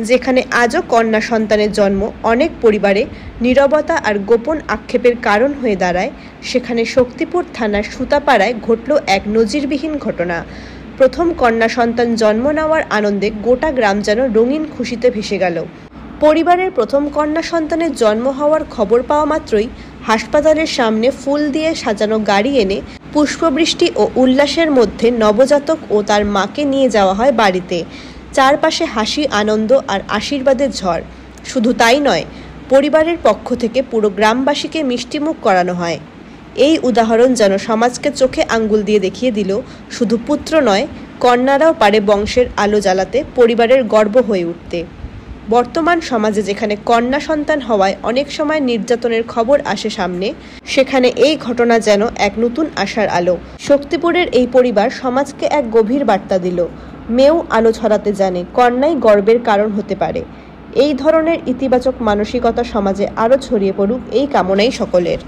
যেখানে আজও কন্যা সন্তানের জন্ম অনেক পরিবারে নীরবতা আর গোপন আক্ষেপের কারণ হয়ে দাঁড়ায়, সেখানে শক্তিপুর থানার সুতাপাড়ায় ঘটল এক নজিরবিহীন ঘটনা। প্রথম কন্যা সন্তান জন্ম নেওয়ার আনন্দে গোটা গ্রাম যেন রঙিন খুশিতে ভেসে গেল। পরিবারের প্রথম কন্যা সন্তানের জন্ম হওয়ার খবর পাওয়া মাত্রই হাসপাতালের সামনে ফুল দিয়ে সাজানো গাড়ি এনে পুষ্পবৃষ্টি ও উল্লাসের মধ্যে নবজাতক ও তার মাকে নিয়ে যাওয়া হয় বাড়িতে। চারপাশে হাসি, আনন্দ আর আশীর্বাদের ঝড়। শুধু তাই নয়, পরিবারের পক্ষ থেকে পুরো গ্রামবাসীকে মিষ্টিমুখ করানো হয়। এই উদাহরণ যেন সমাজকে চোখে আঙ্গুল দিয়ে দেখিয়ে দিল, শুধু পুত্র নয়, কন্যারাও পারে বংশের আলো জ্বালাতে, পরিবারের গর্ব হয়ে উঠতে। বর্তমান সমাজে যেখানে কন্যা সন্তান হওয়ায় অনেক সময় নির্যাতনের খবর আসে সামনে, সেখানে এই ঘটনা যেন এক নতুন আশার আলো। শক্তিপুরের এই পরিবার সমাজকে এক গভীর বার্তা দিল, মেয়েও আলো ছড়াতে জানে, কন্যাই গর্বের কারণ হতে পারে। এই ধরনের ইতিবাচক মানসিকতা সমাজে আরও ছড়িয়ে পড়ুক, এই কামনাই সকলের।